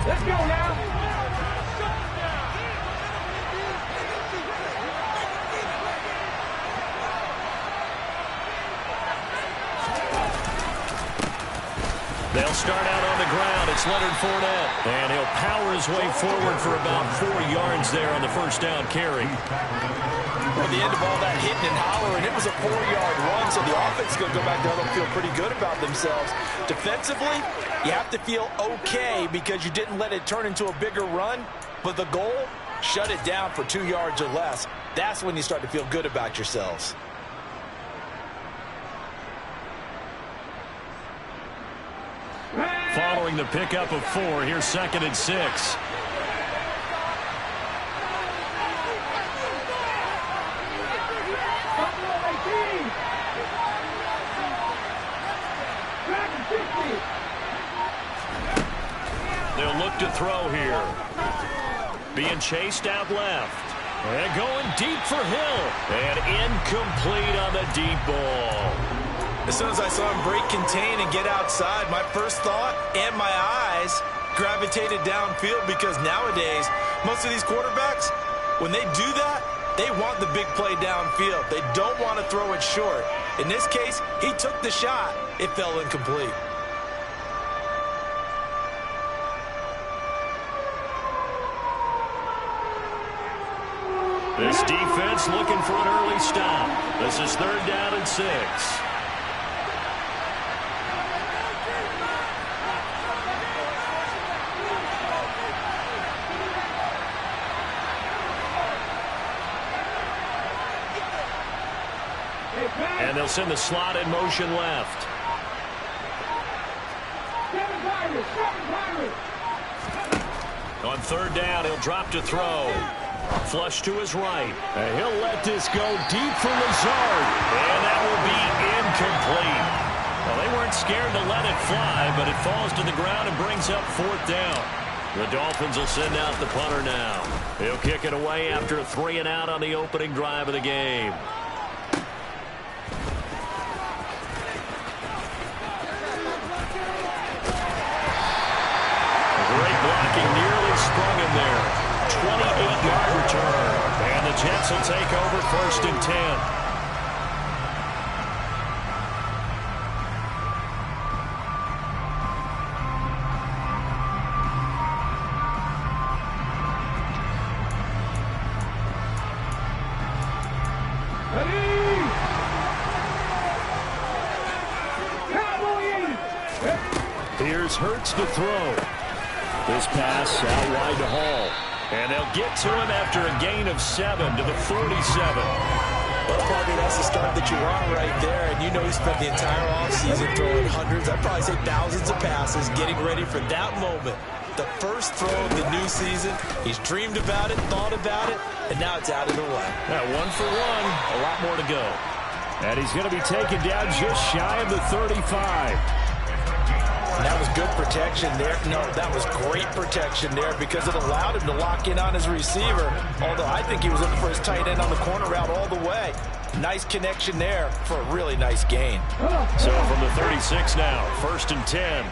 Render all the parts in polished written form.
Let's go now. They'll start out on the ground. It's Leonard Fournette. And he'll power his way forward for about 4 yards there on the first down carry. At the end of all that hitting and hollering, it was a 4-yard run, so the offense is going to go back there and feel pretty good about themselves. Defensively, you have to feel okay because you didn't let it turn into a bigger run, but the goal, shut it down for 2 yards or less. That's when you start to feel good about yourselves. Following the pickup of 4, here's 2nd and 6. They'll look to throw here. Being chased out left. And going deep for Hill. And incomplete on the deep ball. As soon as I saw him break contain and get outside, my first thought and my eyes gravitated downfield because nowadays, most of these quarterbacks, when they do that, they want the big play downfield. They don't want to throw it short. In this case, he took the shot. It fell incomplete. This defense looking for an early stop. This is 3rd down and 6. And they'll send the slot in motion left. On 3rd down, he'll drop to throw. Flush to his right. And he'll let this go deep for Lazard. And that will be incomplete. Well, they weren't scared to let it fly, but it falls to the ground and brings up 4th down. The Dolphins will send out the punter now. He'll kick it away after a 3 and out on the opening drive of the game. Nearly sprung him there. 28-yard return. And the Jets will take over 1st and 10. Here's Hurts to throw. This pass out wide to Hall. And they'll get to him after a gain of 7 to the 47. Well, Parker, that's the start that you want right there. And you know he spent the entire offseason throwing hundreds, I'd probably say thousands of passes, getting ready for that moment. The first throw of the new season. He's dreamed about it, thought about it, and now it's out of the way. That 1 for 1, a lot more to go. And he's going to be taken down just shy of the 35. That was good protection there. No, that was great protection there because it allowed him to lock in on his receiver. Although I think he was looking for his tight end on the corner route all the way. Nice connection there for a really nice gain. So from the 36 now, 1st and 10.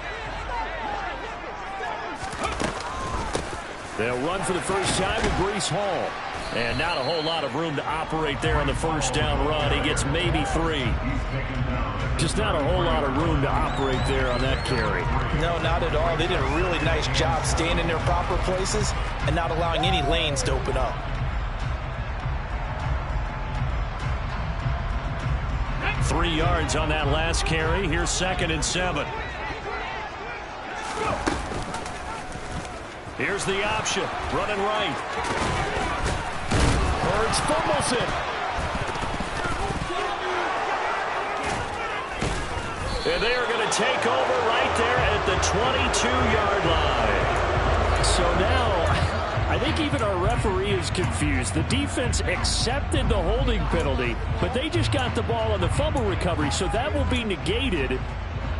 They'll run for the first time with Breece Hall. And not a whole lot of room to operate there on the first down run. He gets maybe 3. Just not a whole lot of room to operate there on that carry. No, not at all. They did a really nice job staying in their proper places and not allowing any lanes to open up. Three yards on that last carry. Here's 2nd and 7. Here's the option. Running right. Hurts fumbles it. And they are going to take over right there at the 22-yard line. So now, I think even our referee is confused. The defense accepted the holding penalty, but they just got the ball on the fumble recovery, so that will be negated.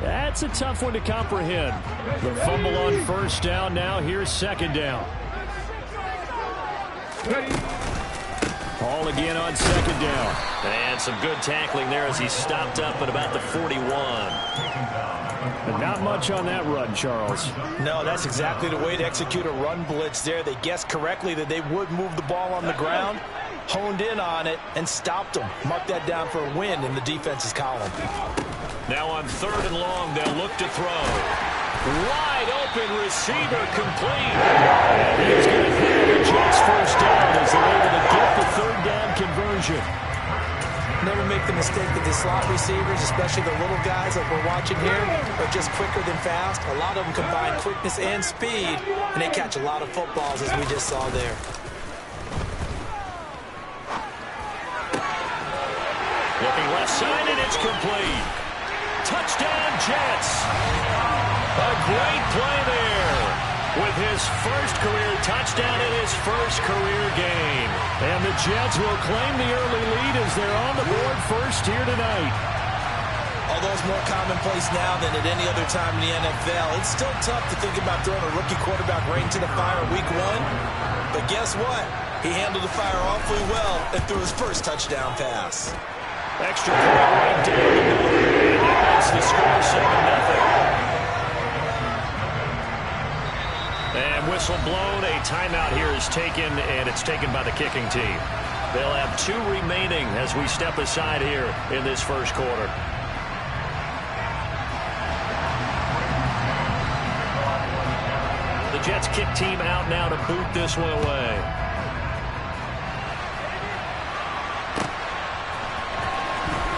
That's a tough one to comprehend. The fumble on first down now. Here's 2nd down. Hall again on 2nd down. And some good tackling there as he stopped up at about the 41. Not much on that run, Charles. No, that's exactly the way to execute a run blitz there. They guessed correctly that they would move the ball on the ground, honed in on it, and stopped them. Mark that down for a win in the defense's column. Now on 3rd and long, they'll look to throw. Wide open receiver complete. And he's going to clear the Jets first down as they're able to get the 3rd down conversion. Never make the mistake that the slot receivers, especially the little guys like we're watching here, are just quicker than fast. A lot of them combine quickness and speed, and they catch a lot of footballs, as we just saw there. Looking left side, and it's complete. Touchdown, Jets. A great play there with his first career touchdown in his first career game. And the Jets will claim the early lead as they're on the board first here tonight. Although it's more commonplace now than at any other time in the NFL, it's still tough to think about throwing a rookie quarterback right into the fire week 1. But guess what? He handled the fire awfully well and threw his first touchdown pass. Extra point right down the middle. And that makes the score 7-0. And whistle blown. A timeout here is taken, and it's taken by the kicking team. They'll have 2 remaining as we step aside here in this first quarter. The Jets kick team out now to boot this one away.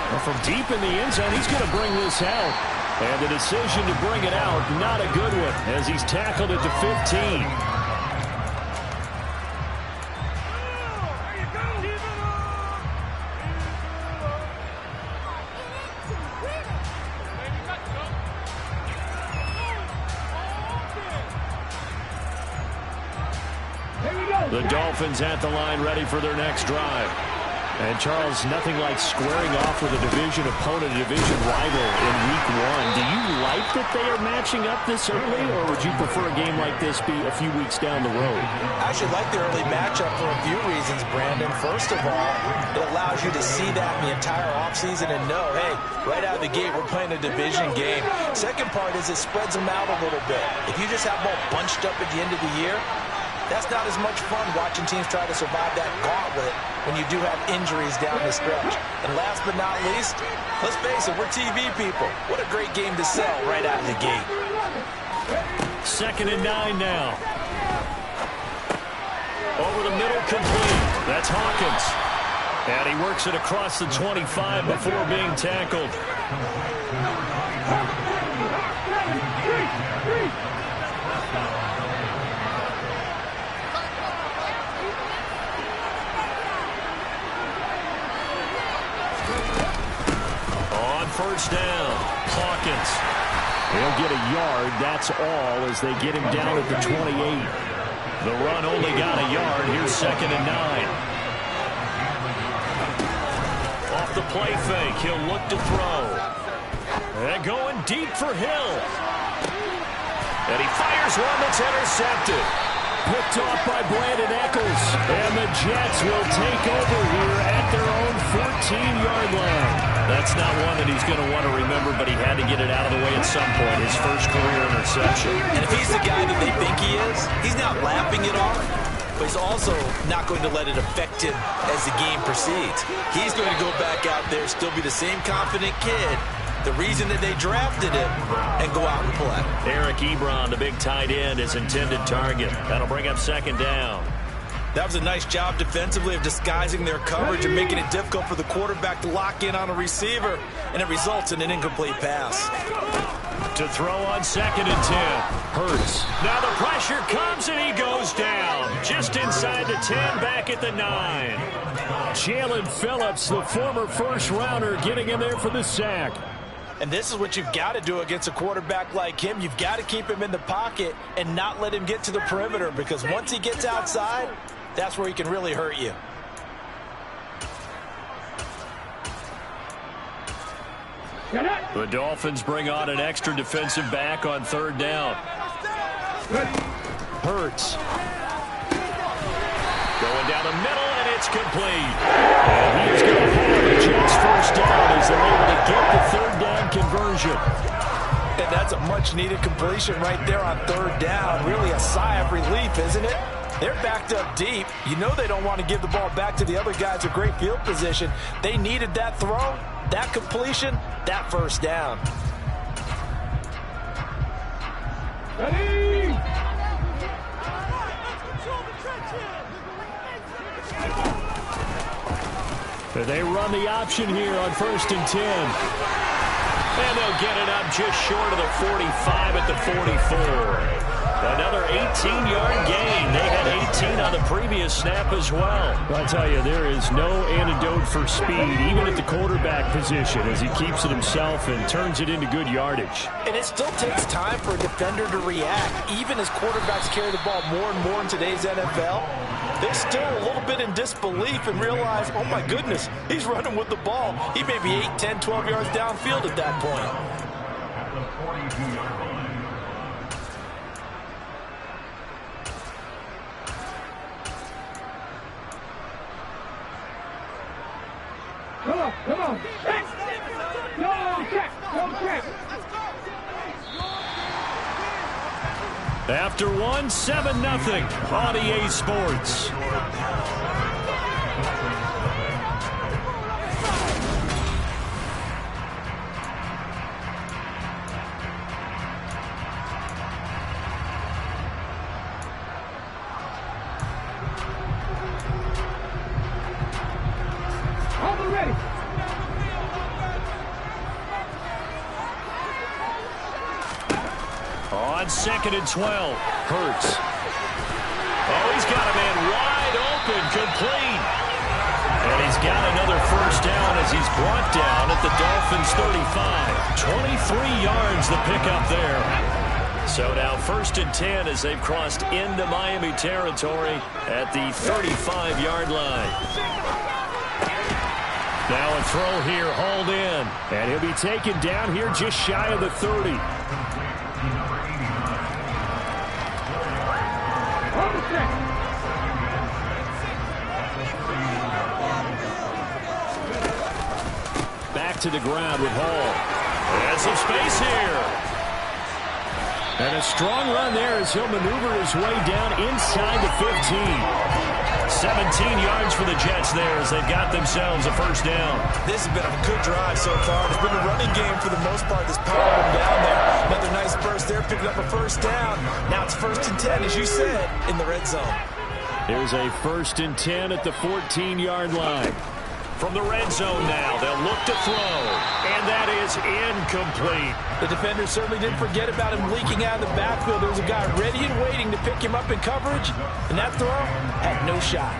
Well, from deep in the end zone, he's going to bring this out. And the decision to bring it out, not a good one, as he's tackled it to 15. The Dolphins at the line ready for their next drive. And, Charles, nothing like squaring off with a division opponent, a division rival in week 1. Do you like that they are matching up this early, or would you prefer a game like this be a few weeks down the road? I actually like the early matchup for a few reasons, Brandon. First of all, it allows you to see that in the entire offseason and know, hey, right out of the gate, we're playing a division game. Second part is it spreads them out a little bit. If you just have them all bunched up at the end of the year, that's not as much fun watching teams try to survive that gauntlet when you do have injuries down the stretch. And last but not least, let's face it, we're TV people. What a great game to sell right out of the gate. 2nd and 9 now. Over the middle, complete. That's Hawkins. And he works it across the 25 before being tackled. First down, Hawkins. He'll get a yard, that's all, as they get him down at the 28. The run only got a yard. Here's 2nd and 9. Off the play fake, he'll look to throw. And going deep for Hill. And he fires one that's intercepted. Picked off by Brandon Eccles. And the Jets will take over here at their own 14-yard line. That's not one that he's going to want to remember, but he had to get it out of the way at some point. His first career interception. And if he's the guy that they think he is, he's not laughing it off, but he's also not going to let it affect him as the game proceeds. He's going to go back out there, still be the same confident kid, the reason that they drafted him, and go out and play. Eric Ebron, the big tight end, his intended target. That'll bring up 2nd down. That was a nice job defensively of disguising their coverage and making it difficult for the quarterback to lock in on a receiver, and it results in an incomplete pass. To throw on 2nd and 10. Hurts. Now the pressure comes, and he goes down. Just inside the 10, back at the 9. Jalen Phillips, the former first-rounder, getting in there for the sack. And this is what you've got to do against a quarterback like him. You've got to keep him in the pocket and not let him get to the perimeter, because once he gets outside, that's where he can really hurt you. The Dolphins bring on an extra defensive back on 3rd down. Hurts. Going down the middle, and it's complete. And he's going to have the Jets first down as they're able to get the 3rd down conversion. And that's a much-needed completion right there on third down. Really a sigh of relief, isn't it? They're backed up deep. You know they don't want to give the ball back to the other guys in great field position. They needed that throw, that completion, that first down. Ready? They run the option here on 1st and 10. And they'll get it up just short of the 45 at the 44. Another 18-yard gain. They had 18 on the previous snap as well. I'll tell you, there is no antidote for speed, even at the quarterback position, as he keeps it himself and turns it into good yardage. And it still takes time for a defender to react. Even as quarterbacks carry the ball more and more in today's NFL, they're still a little bit in disbelief and realize, oh my goodness, he's running with the ball. He may be 8, 10, 12 yards downfield at that point. At the 42-yard line. Come on. Check. Go check. After 7-0 on EA Sports. Ready. On 2nd and 12, Hurts. Oh, he's got a man wide open, complete. And he's got another first down as he's brought down at the Dolphins' 35. 23 yards the pickup there. So now 1st and 10 as they've crossed into Miami territory at the 35-yard line. Now a throw here, hauled in. And he'll be taken down here just shy of the 30. Back to the ground with Hall. And some space here. And a strong run there as he'll maneuver his way down inside the 15. 17 yards for the Jets there as they've got themselves a first down. This has been a good drive so far. It's been a running game for the most part. This power them down there. Another nice burst there, picking up a first down. Now it's 1st and 10, as you said, in the red zone. Here's a 1st and 10 at the 14-yard line. From the red zone now, they'll look to throw, and that is incomplete. The defender certainly didn't forget about him leaking out of the backfield. There was a guy ready and waiting to pick him up in coverage, and that throw had no shot.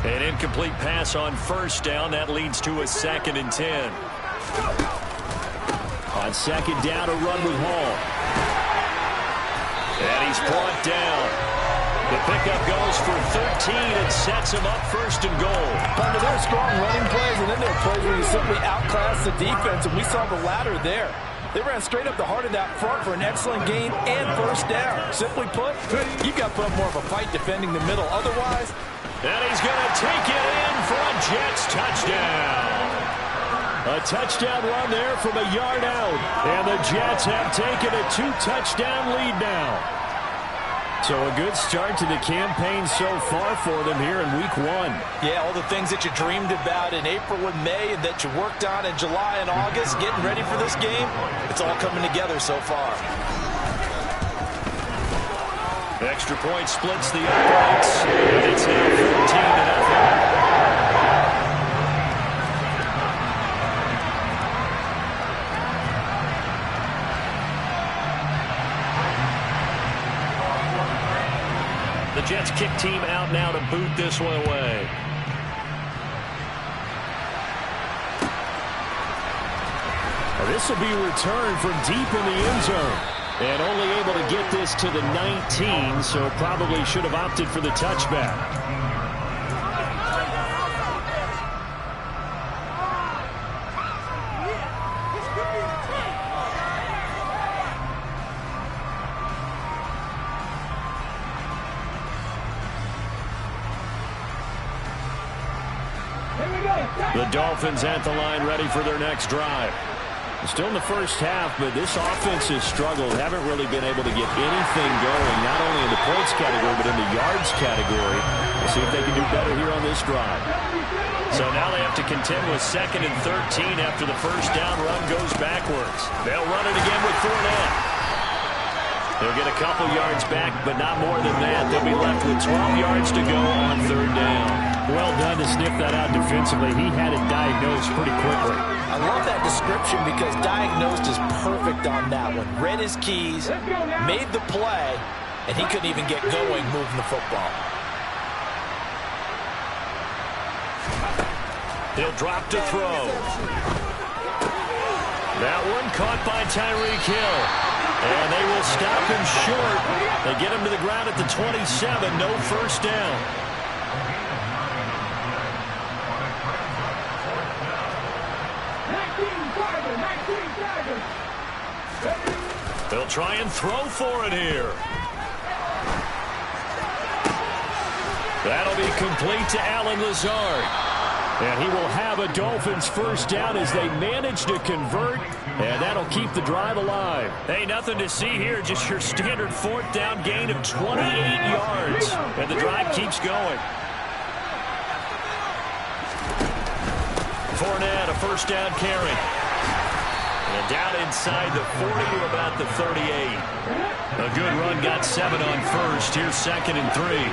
An incomplete pass on first down. That leads to a 2nd and 10. On 2nd down, a run with Hall. And he's brought down. The pickup goes for 13 and sets him up 1st and goal. Under their strong running plays, and then there are plays where you simply outclass the defense, and we saw the latter there. They ran straight up the heart of that front for an excellent gain and first down. Simply put, you've got to put up more of a fight defending the middle. Otherwise, and he's going to take it in for a Jets touchdown. A touchdown run there from a yard out. And the Jets have taken a 2-touchdown lead now. So a good start to the campaign so far for them here in week 1. Yeah, all the things that you dreamed about in April and May and that you worked on in July and August, getting ready for this game, it's all coming together so far. Extra point splits the uprights, and it's now 14-0. The Jets kick team out now to boot this one away. This will be returned from deep in the end zone. And only able to get this to the 19, so probably should have opted for the touchback. Here we go. The Dolphins at the line, ready for their next drive. Still in the first half, but this offense has struggled. Haven't really been able to get anything going, not only in the points category, but in the yards category. We'll see if they can do better here on this drive. So now they have to contend with 2nd and 13 after the first down run goes backwards. They'll run it again with Fournette. They'll get a couple yards back, but not more than that. They'll be left with 12 yards to go on 3rd down. Well done to sniff that out defensively. He had it diagnosed pretty quickly. I love that description because diagnosed is perfect on that one. Read his keys, made the play, and he couldn't even get going moving the football. He'll drop to throw. That one caught by Tyreek Hill. And they will stop him short. They get him to the ground at the 27. No first down. They'll try and throw for it here. That'll be complete to Allen Lazard. And he will have a Dolphins first down as they manage to convert. And that'll keep the drive alive. Hey, nothing to see here. Just your standard 4th down gain of 28 yards. And the drive keeps going. Fournette, a first down carry. And down inside the 40 to about the 38. A good run, got 7 on first. Here's 2nd and 3.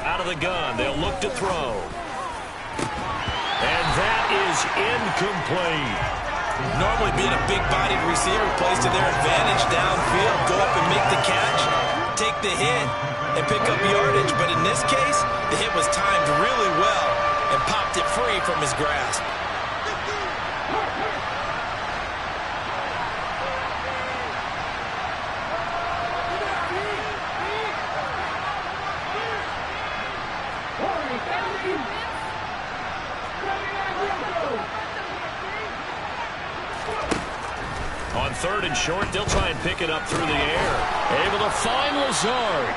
Out of the gun, they'll look to throw. And that is incomplete. Normally being a big-bodied receiver plays to their advantage downfield. Go up and make the catch, take the hit, and pick up yardage. But in this case, the hit was timed really well and popped it free from his grasp. On 3rd and short, they'll try and pick it up through the air. Able to find Lazard.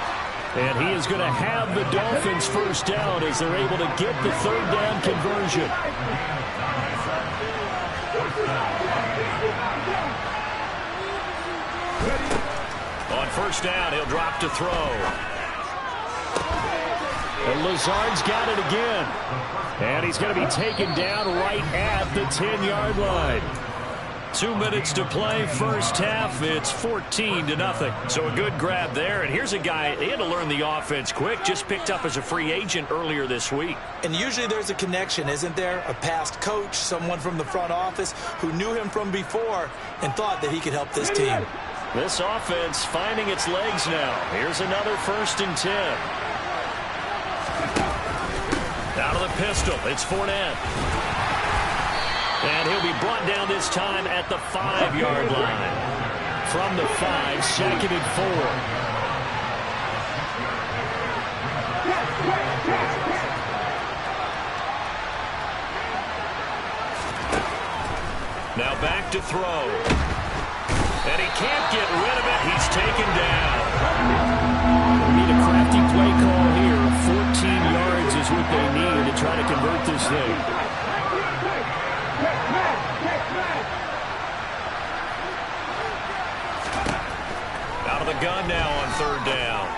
And he is going to have the Dolphins first down as they're able to get the 3rd down conversion. On first down, he'll drop to throw. And Lazard's got it again. And he's going to be taken down right at the 10-yard line. 2 minutes to play, first half. It's 14-0. So a good grab there. And here's a guy, he had to learn the offense quick, just picked up as a free agent earlier this week. And usually there's a connection, isn't there? A past coach, someone from the front office who knew him from before and thought that he could help this team. This offense finding its legs now. Here's another 1st and 10. Out of the pistol, it's Fournette. And he'll be brought down this time at the 5-yard line. From the 5, 2nd and 4. Now back to throw. And he can't get rid of it. He's taken down. They need a crafty play call here. 14 yards is what they need to try to convert this thing. Out of the gun now on 3rd down.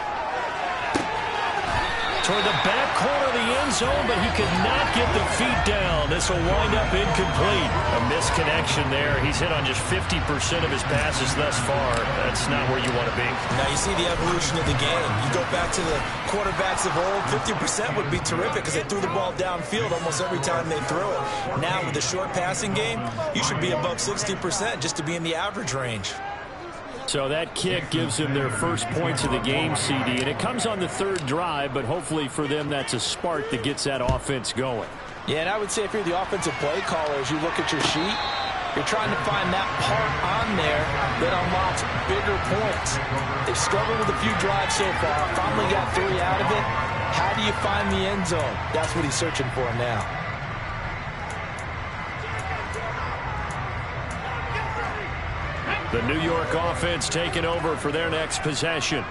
Toward the back corner of the end zone, but he could not get the feet down. This will wind up incomplete. A misconnection there. He's hit on just 50% of his passes thus far. That's not where you want to be. Now you see the evolution of the game. You go back to the quarterbacks of old, 50% would be terrific because they threw the ball downfield almost every time they threw it. Now with the short passing game, you should be above 60% just to be in the average range. So that kick gives them their first points of the game, CD, and it comes on the 3rd drive, but hopefully for them that's a spark that gets that offense going. Yeah, and I would say if you're the offensive play caller, as you look at your sheet, you're trying to find that part on there that unlocks bigger points. They've struggled with a few drives so far, finally got 3 out of it. How do you find the end zone? That's what he's searching for now. The New York offense taking over for their next possession.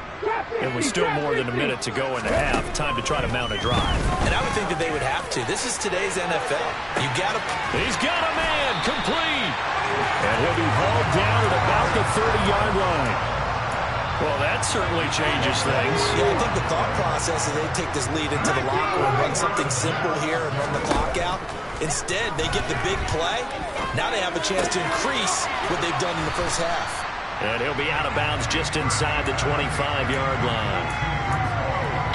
It was still more than a minute to go in the half. Time to try to mount a drive. And I would think that they would have to. This is today's NFL. You got to. He's got a man complete. And he'll be hauled down at about the 30-yard line. Well, that certainly changes things. Yeah, I think the thought process is they take this lead into the locker room, run something simple here and run the clock out. Instead, they get the big play. Now they have a chance to increase what they've done in the first half. And he'll be out of bounds just inside the 25-yard line.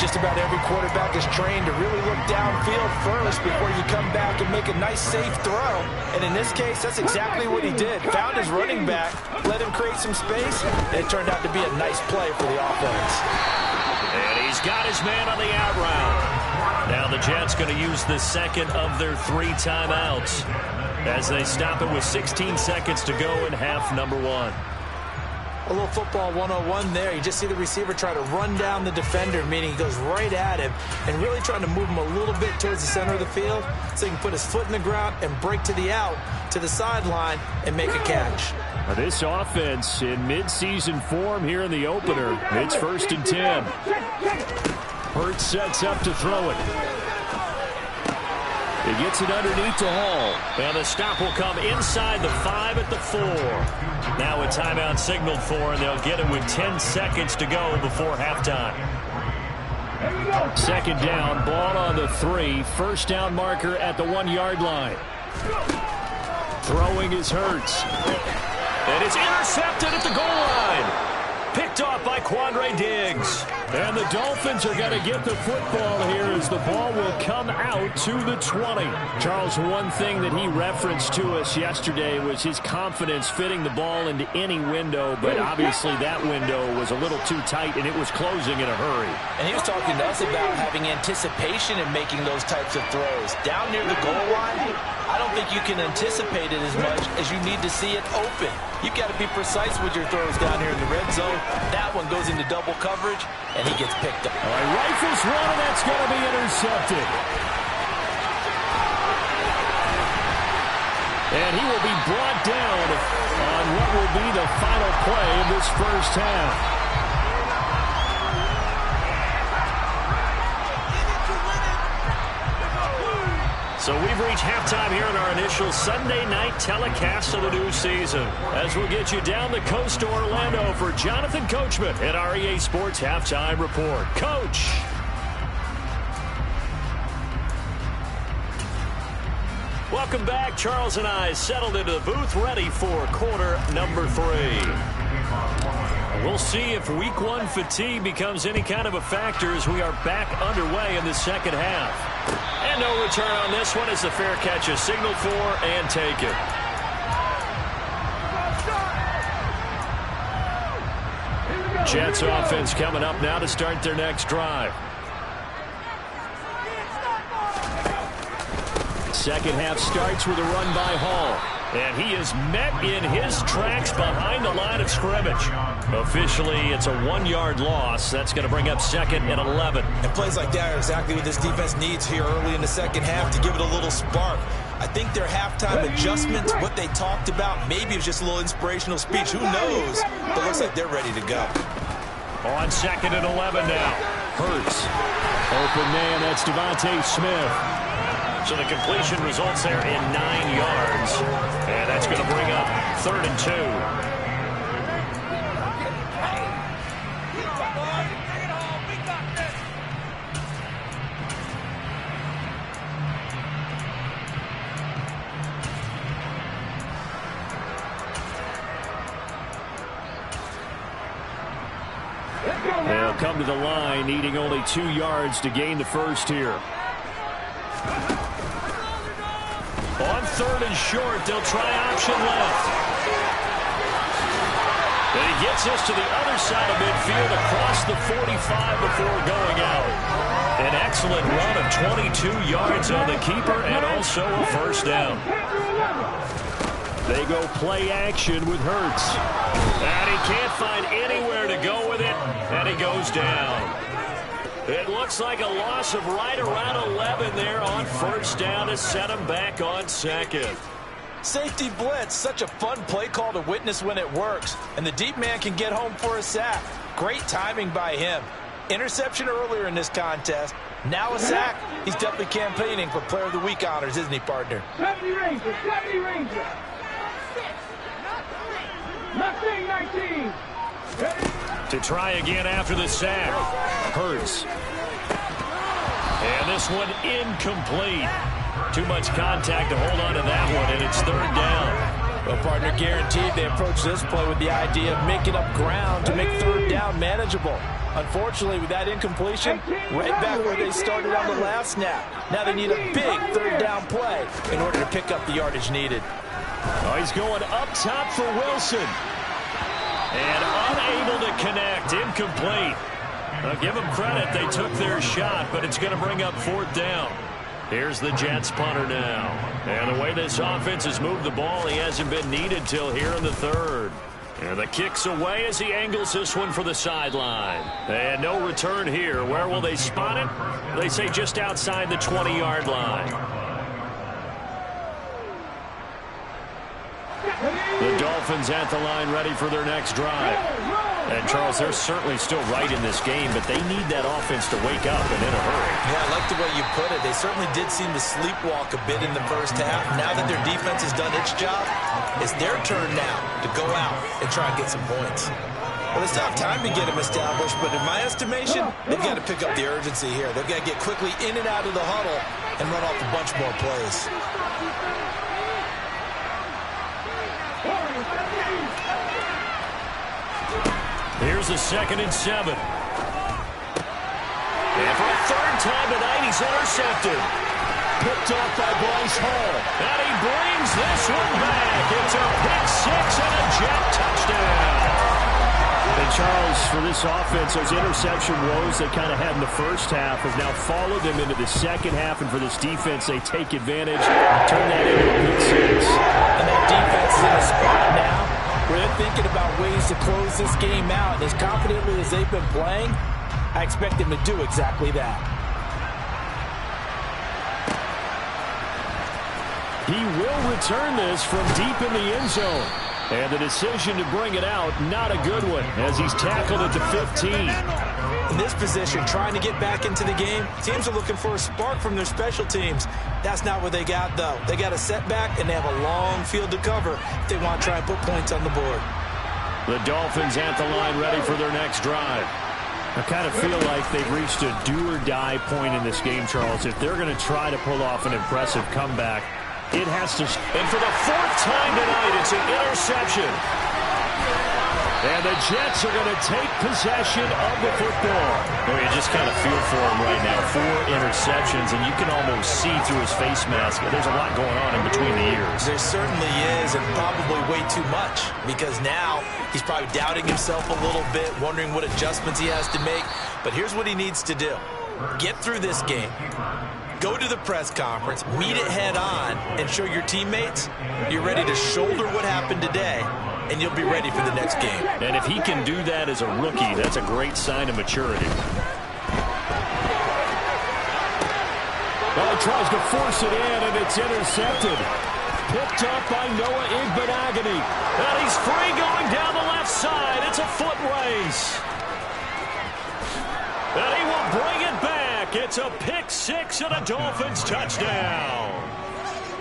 Just about every quarterback is trained to really look downfield first before you come back and make a nice, safe throw. And in this case, that's exactly what he did. Found his running back, let him create some space, and it turned out to be a nice play for the offense. And he's got his man on the out route. Now the Jets going to use the second of their 3 timeouts as they stop it with 16 seconds to go in half number 1. A little football 101 there. You just see the receiver try to run down the defender, meaning he goes right at him and really trying to move him a little bit towards the center of the field so he can put his foot in the ground and break to the out, to the sideline, and make a catch. This offense in midseason form here in the opener. It's 1st and 10. Hurts sets up to throw it. He gets it underneath to Hall. And the stop will come inside the 5 at the 4. Now a timeout signaled for, and they'll get it with 10 seconds to go before halftime. 2nd down, ball on the 3. 1st down marker at the 1-yard line. Throwing is Hurts. And it's intercepted at the goal line. Picked off by Quandre Diggs. And the Dolphins are going to get the football here as the ball will come out to the 20. Charles, one thing that he referenced to us yesterday was his confidence fitting the ball into any window, but obviously that window was a little too tight and it was closing in a hurry. And he was talking to us about having anticipation in making those types of throws. Down near the goal line, I don't think you can anticipate it as much as you need to see it open. You've got to be precise with your throws down here in the red zone. That one goes into double coverage, and he gets picked up. All right, rifles one, and that's going to be intercepted. And he will be brought down on what will be the final play of this first half. So we've reached halftime here in our initial Sunday night telecast of the new season. As we'll get you down the coast to Orlando for Jonathan Coachman at our EA Sports Halftime Report. Coach. Welcome back. Charles and I settled into the booth ready for quarter number 3. We'll see if week 1 fatigue becomes any kind of a factor as we are back underway in the second half. And no return on this one as the fair catch is signaled for and taken. Jets offense coming up now to start their next drive. Second half starts with a run by Hall. And he is met in his tracks behind the line of scrimmage. Officially, it's a 1-yard loss. That's going to bring up 2nd and 11. And plays like that are exactly what this defense needs here early in the second half to give it a little spark. I think their halftime adjustments, what they talked about, maybe it was just a little inspirational speech. Who knows? But looks like they're ready to go. On 2nd and 11 now. Hurts. Open man, that's Devontae Smith. So the completion results there in 9 yards. And that's going to bring up 3rd and 2. They'll come to the line, needing only 2 yards to gain the first here. On 3rd and short, they'll try option left. And he gets us to the other side of midfield across the 45 before going out. An excellent run of 22 yards on the keeper and also a first down. They go play action with Hurts. And he can't find anywhere to go with it, and he goes down. It looks like a loss of right around 11 there on first down to set him back on 2nd. Safety blitz, such a fun play call to witness when it works. And the deep man can get home for a sack. Great timing by him. Interception earlier in this contest. Now a sack. He's definitely campaigning for Player of the Week honors, isn't he, partner? 70 Rangers, 70 Rangers. Mustang 19. To try again after the sack. Hurts. And this one incomplete. Too much contact to hold on to that one, and it's third down. Well, partner, guaranteed they approach this play with the idea of making up ground to make third down manageable. Unfortunately, with that incompletion, right back where they started on the last snap. Now they need a big third down play in order to pick up the yardage needed. Oh, he's going up top for Wilson. And unable to connect. Incomplete. Give them credit. They took their shot, but it's going to bring up fourth down. Here's the Jets punter now. And the way this offense has moved the ball, he hasn't been needed till here in the third. And the kick's away as he angles this one for the sideline. And no return here. Where will they spot it? They say just outside the 20-yard line. The Dolphins at the line ready for their next drive. And, Charles, they're certainly still right in this game, but they need that offense to wake up and in a hurry. Yeah, I like the way you put it. They certainly did seem to sleepwalk a bit in the first half. Now that their defense has done its job, it's their turn now to go out and try and get some points. Well, they still have time to get them established, but in my estimation, they've got to pick up the urgency here. They've got to get quickly in and out of the huddle and run off a bunch more plays. Here's a 2nd and 7. And for a third time tonight, he's intercepted. Picked off by Bryce Hall. And he brings this one back. It's a pick six and a Jet touchdown. And Charles, for this offense, those interception woes they kind of had in the first half have now followed them into the second half. And for this defense, they take advantage, turn that into a pick six. And that defense is in a spot now where they're thinking about ways to close this game out. And as confidently as they've been playing, I expect them to do exactly that. He will return this from deep in the end zone. And the decision to bring it out, not a good one, as he's tackled at the 15. In this position, trying to get back into the game, teams are looking for a spark from their special teams. That's not what they got, though. They got a setback, and they have a long field to cover if they want to try and put points on the board. The Dolphins at the line ready for their next drive. I kind of feel like they've reached a do-or-die point in this game, Charles. If they're going to try to pull off an impressive comeback, it has to. And for the fourth time tonight, it's an interception. And the Jets are going to take possession of the football. Well, you just kind of feel for him right now. 4 interceptions, and you can almost see through his face mask. There's a lot going on in between the ears. There certainly is, and probably way too much, because now he's probably doubting himself a little bit, wondering what adjustments he has to make. But here's what he needs to do. Get through this game. Go to the press conference, meet it head on, and show your teammates you're ready to shoulder what happened today, and you'll be ready for the next game. And if he can do that as a rookie, that's a great sign of maturity. Oh, tries to force it in, and it's intercepted. Picked up by Noah Igbenogany. And he's free going down the left side. It's a foot race. And he will bring it back. It's a pick six and a Dolphins touchdown.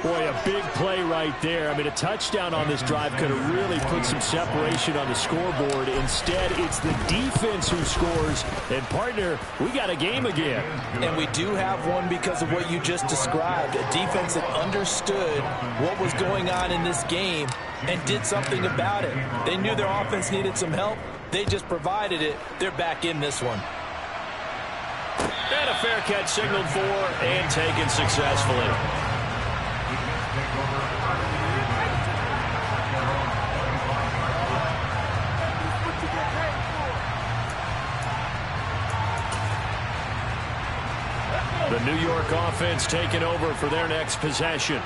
Boy, a big play right there. I mean, a touchdown on this drive could have really put some separation on the scoreboard. Instead, it's the defense who scores. And, partner, we got a game again. And we do have one because of what you just described. A defense that understood what was going on in this game and did something about it. They knew their offense needed some help. They just provided it. They're back in this one. And a fair catch signaled for and taken successfully. The New York offense taking over for their next possession.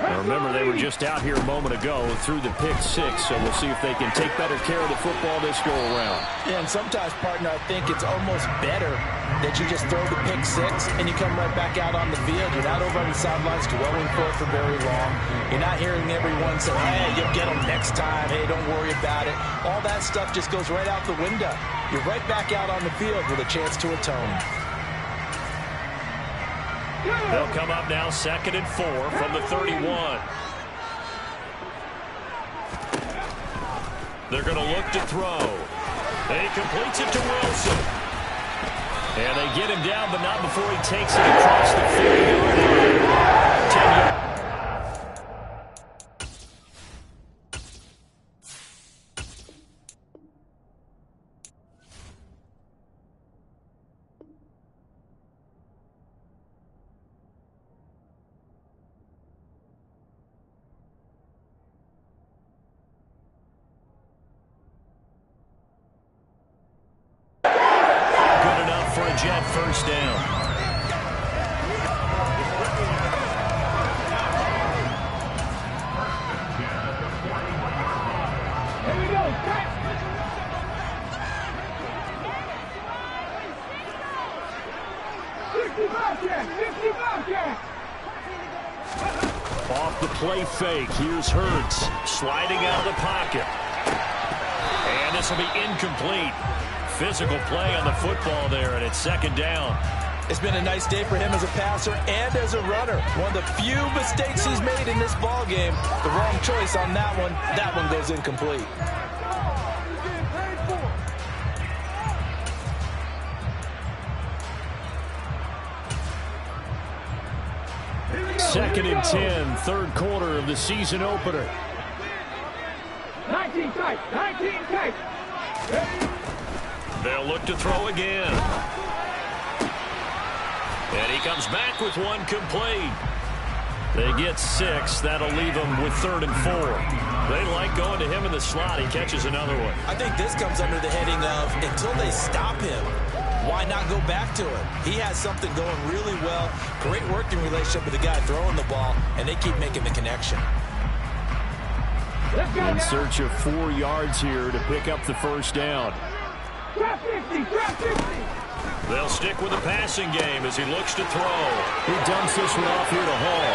Remember, they were just out here a moment ago through the pick six, so we'll see if they can take better care of the football this go-around. Yeah, and sometimes, partner, I think it's almost better that you just throw the pick six and you come right back out on the field. You're not over on the sidelines dwelling for it for very long. You're not hearing everyone say, hey, you'll get them next time. Hey, don't worry about it. All that stuff just goes right out the window. You're right back out on the field with a chance to atone. They'll come up now 2nd and 4 from the 31. They're going to look to throw. He completes it to Wilson. And they get him down, but not before he takes it across the 40-yard line. 10 yards. Jet first down. Here we go. Off the play fake. Here's Hurts sliding out of the pocket. And this will be incomplete. Physical play on the football there, and it's 2nd down. It's been a nice day for him as a passer and as a runner. One of the few mistakes he's made in this ball game. The wrong choice on that one. That one goes incomplete. Second and 10, third quarter of the season opener. 19 tight, 19 tight. They'll look to throw again. And he comes back with one complete. They get 6. That'll leave them with 3rd and 4. They like going to him in the slot. He catches another one. I think this comes under the heading of until they stop him, why not go back to him? He has something going really well. Great working relationship with the guy throwing the ball, and they keep making the connection. In search of 4 yards here to pick up the first down. Drop 50, drop 50. They'll stick with the passing game as he looks to throw. He dumps this one off here to Hall.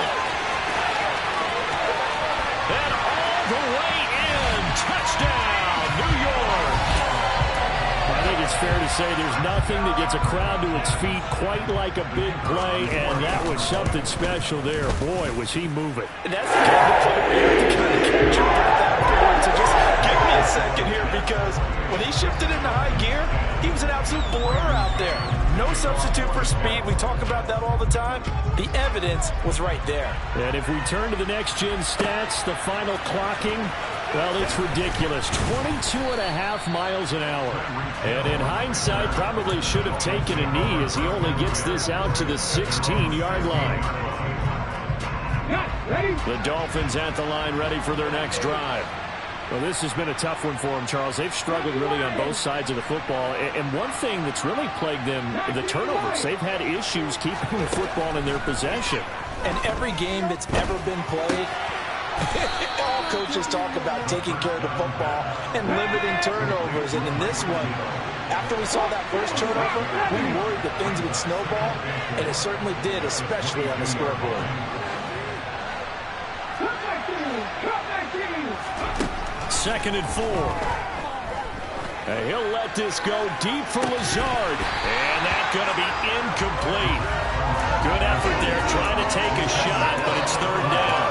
And all the way in. Touchdown, New York. I think it's fair to say there's nothing that gets a crowd to its feet quite like a big play, and that was something special there. Boy, was he moving. And that's the kind of play where you have to kind of catch your breath afterwards. So just give me a second here, because when he shifted into high gear, he was an absolute blur out there. No substitute for speed. We talk about that all the time. The evidence was right there. And if we turn to the next-gen stats, the final clocking, well, it's ridiculous. 22.5 miles an hour. And in hindsight, probably should have taken a knee as he only gets this out to the 16-yard line. The Dolphins at the line, ready for their next drive. Well, this has been a tough one for them, Charles. They've struggled really on both sides of the football. And one thing that's really plagued them, the turnovers. They've had issues keeping the football in their possession. And every game that's ever been played, all coaches talk about taking care of the football and limiting turnovers. And in this one, after we saw that first turnover, we worried that things would snowball, and it certainly did, especially on the scoreboard. 2nd and 4. And he'll let this go deep for Lazard. And that's going to be incomplete. Good effort there, trying to take a shot, but it's 3rd down.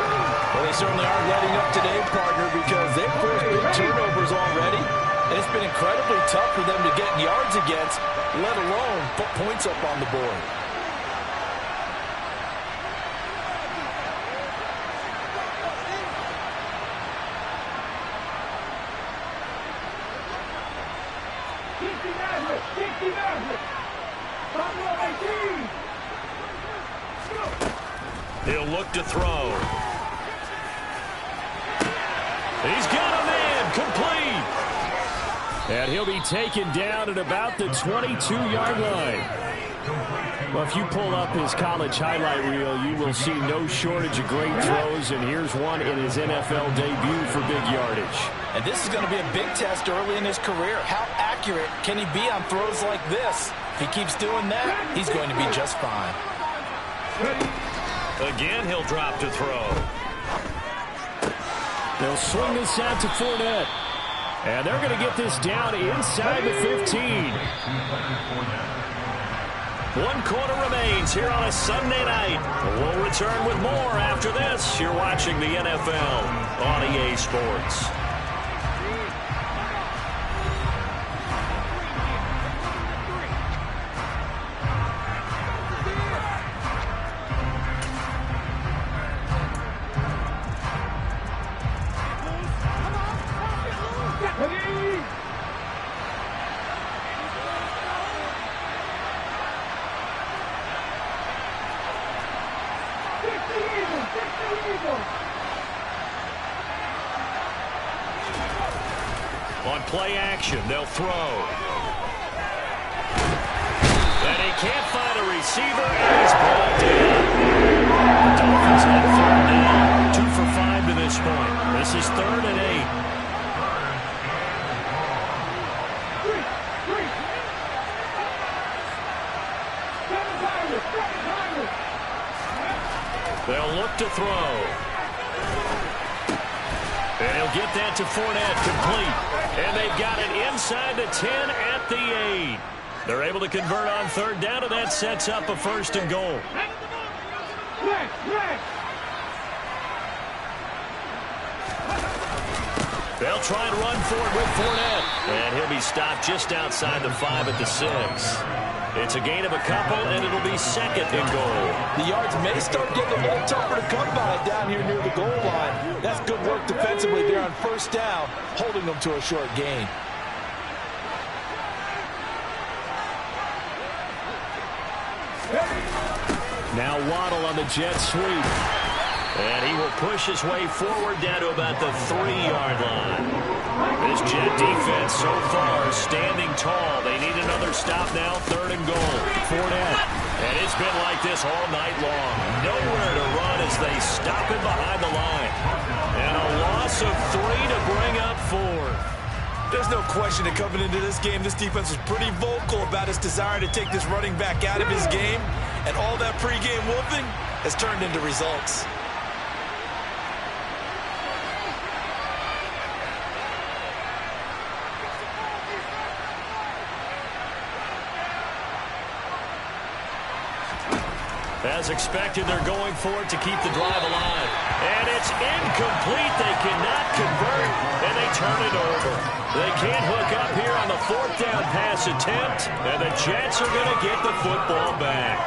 Well, they certainly aren't letting up today, partner, because they've forced big turnovers already. And it's been incredibly tough for them to get yards against, let alone put points up on the board. He'll look to throw. He's got a man, complete. And he'll be taken down at about the 22-yard line. Well, if you pull up his college highlight reel, you will see no shortage of great throws, and here's one in his NFL debut for big yardage. And this is going to be a big test early in his career. How accurate can he be on throws like this? If he keeps doing that, he's going to be just fine. Again, he'll drop to throw. They'll swing this out to Fournette. And they're going to get this down inside the 15. 1 quarter remains here on a Sunday night. We'll return with more after this. You're watching the NFL on EA Sports. On play action, they'll throw. And he can't find a receiver, and he's brought down. The Dolphins have 3rd down, 2 for 5 to this point. This is 3rd and 8. They'll look to throw. And he'll get that to Fournette, complete. And they've got it inside the 10 at the 8. They're able to convert on 3rd down, and that sets up a 1st and goal. They'll try and run for it with Fournette. And he'll be stopped just outside the 5 at the 6. It's a gain of a couple, and it'll be 2nd and goal. The yards may start getting a little tougher to come by down here near the goal line. That's good work defensively there on 1st down, holding them to a short gain. Now Waddle on the jet sweep. And he will push his way forward down to about the 3-yard line. This Jet defense so far standing tall. They need another stop now, 3rd and goal. Fournette. And it's been like this all night long. Nowhere to run as they stop him behind the line. And a loss of 3 to bring up 4th. There's no question that coming into this game, this defense was pretty vocal about its desire to take this running back out of his game. And all that pregame whooping has turned into results. As expected, they're going for it to keep the drive alive. And it's incomplete. They cannot convert, and they turn it over. They can't hook up here on the 4th down pass attempt, and the Jets are going to get the football back.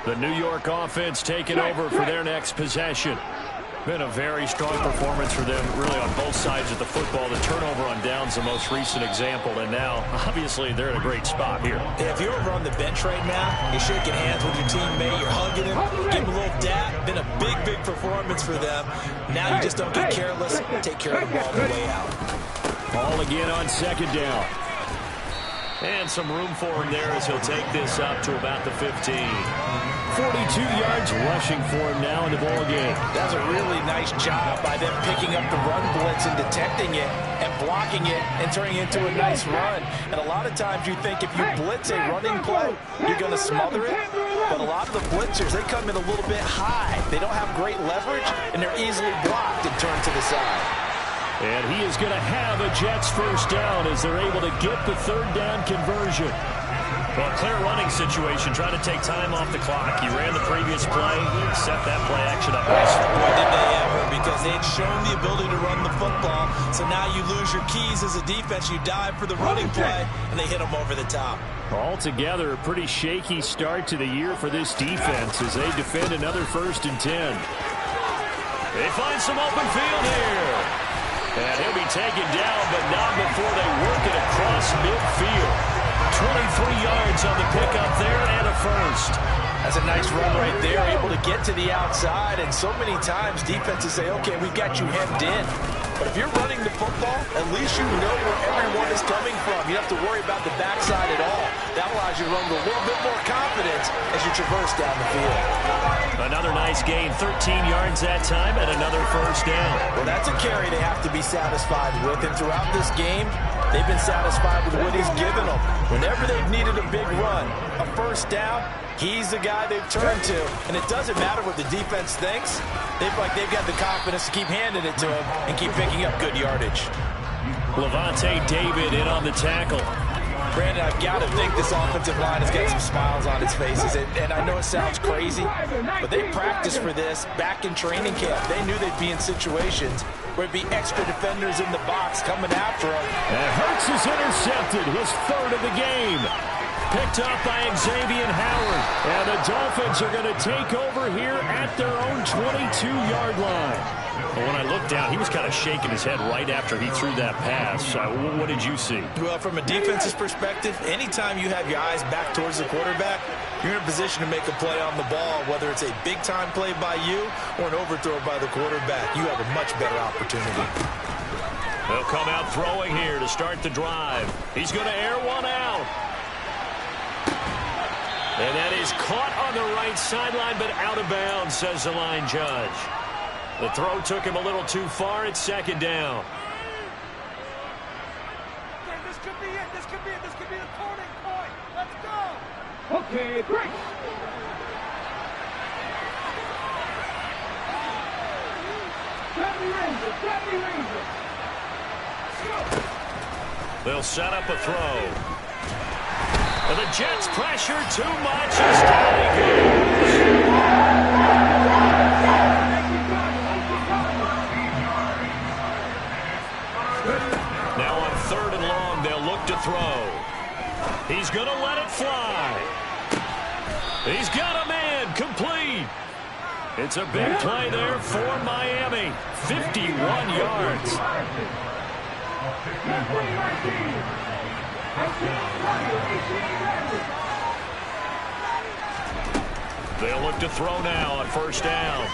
The New York offense taking over for their next possession. Been a very strong performance for them, really, on both sides of the football. The turnover on downs, the most recent example, and now, obviously, they're in a great spot here. Yeah, if you're over on the bench right now, you're shaking hands with your teammate, you're hugging him, give him a little dap. Been a big, big performance for them. Now you just don't get careless, take care of the ball on the way out. Ball again on 2nd down. And some room for him there as he'll take this up to about the 15. 42 yards rushing for him now in the ball game. That's a really nice job by them picking up the run blitz and detecting it and blocking it and turning it into a nice run. And a lot of times you think if you blitz a running play, you're going to smother it. But a lot of the blitzers, they come in a little bit high. They don't have great leverage, and they're easily blocked and turned to the side. And he is going to have a Jets 1st down as they're able to get the 3rd down conversion. Well, clear running situation, trying to take time off the clock. You ran the previous play, set that play action up nicely. Boy, did they ever, because they'd shown the ability to run the football. So now you lose your keys as a defense. You dive for the running play, and they hit them over the top. Altogether, a pretty shaky start to the year for this defense as they defend another 1st and 10. They find some open field here. And he'll be taken down, but not before they work it across midfield. 23 yards on the pickup there and a 1st. That's a nice run right there, able to get to the outside, and so many times defenses say, okay, we've got you hemmed in. But if you're running the football, at least you know where everyone is coming from. You don't have to worry about the backside at all. That allows you to run with a little bit more confidence as you traverse down the field. Another nice gain, 13 yards that time, and another first down. Well, that's a carry they have to be satisfied with, and throughout this game, they've been satisfied with what he's given them. Whenever they've needed a big run, a first down, he's the guy they've turned to. And it doesn't matter what the defense thinks. They've got the confidence to keep handing it to him and keep picking up good yardage. Levante David in on the tackle. Brandon, I've got to think this offensive line has got some smiles on its faces. And I know it sounds crazy, but they practiced for this back in training camp. They knew they'd be in situations where there'd be extra defenders in the box coming after them. And Hurts is intercepted, his third of the game. Picked up by Xavier Howard. And the Dolphins are going to take over here at their own 22-yard line. But when I looked down, he was kind of shaking his head right after he threw that pass. What did you see? Well, from a defense's perspective, anytime you have your eyes back towards the quarterback, you're in a position to make a play on the ball, whether it's a big-time play by you or an overthrow by the quarterback. You have a much better opportunity. They'll come out throwing here to start the drive. He's going to air one out. And that is caught on the right sideline, but out of bounds, says the line judge. The throw took him a little too far. It's second down. Okay, this could be it. This could be it. This could be the turning point. Let's go. Okay, great. Grab the Rangers. Grab the Rangers. Let's go. They'll set up a throw. And the Jets pressure too much as down he goes. Now on 3rd and long, they'll look to throw. He's going to let it fly. He's got a man complete. It's a big play there for Miami. 51 yards. They'll look to throw now on 1st down.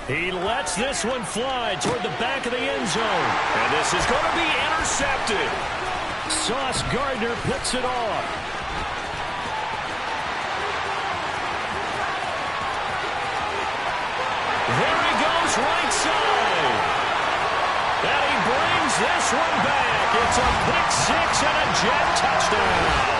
He lets this one fly toward the back of the end zone. And this is going to be intercepted. Sauce Gardner picks it off. There he goes, right side. And he brings this one back. It's a pick six and a Jet touchdown.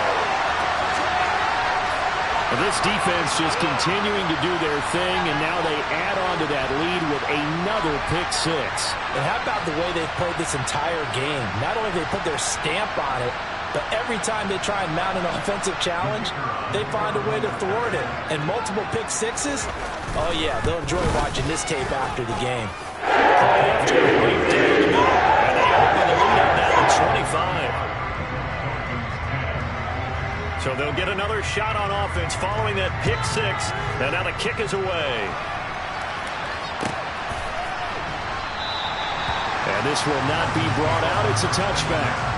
This defense just continuing to do their thing, and now they add on to that lead with another pick six. And how about the way they've played this entire game? Not only have they put their stamp on it, but every time they try and mount an offensive challenge, they find a way to thwart it. And multiple pick sixes, oh yeah, they'll enjoy watching this tape after the game. After a great day in the middle, and they open the lead out now at 25. So they'll get another shot on offense following that pick six. And now the kick is away. And this will not be brought out. It's a touchback.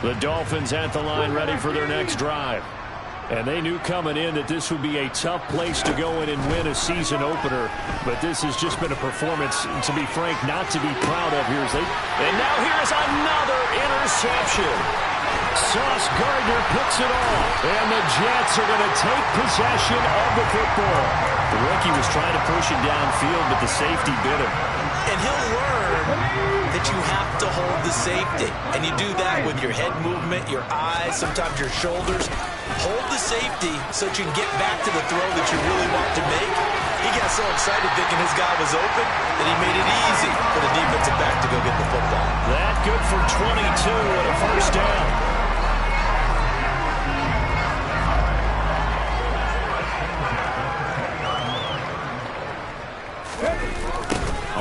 The Dolphins at the line ready for their next drive. And they knew coming in that this would be a tough place to go in and win a season opener. But this has just been a performance, to be frank, not to be proud of here. And now here's another interception. Sauce Gardner picks it off. And the Jets are going to take possession of the football. The rookie was trying to push him downfield, but the safety bit him. And he'll learn that you have to hold the safety. And you do that with your head movement, your eyes, sometimes your shoulders. Hold the safety so that you can get back to the throw that you really want to make. He got so excited thinking his guy was open that he made it easy for the defensive back to go get the football. That good for 22 and a first down.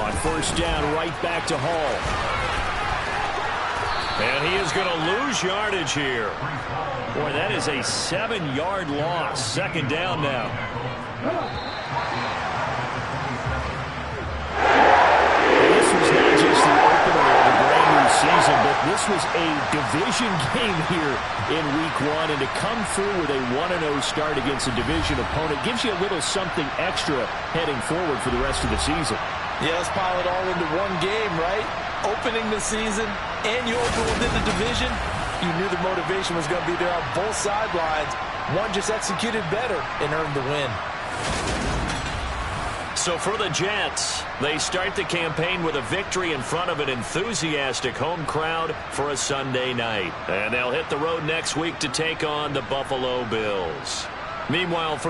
On first down, right back to Hall. And he is going to lose yardage here. Boy, that is a 7-yard loss. Second down now. was a division game here in Week 1, and to come through with a 1-0 start against a division opponent gives you a little something extra heading forward for the rest of the season. Yeah, let's pile it all into one game, right? Opening the season, and you open within the division. You knew the motivation was going to be there on both sidelines. One just executed better and earned the win. So for the Jets, they start the campaign with a victory in front of an enthusiastic home crowd for a Sunday night. And they'll hit the road next week to take on the Buffalo Bills. Meanwhile, for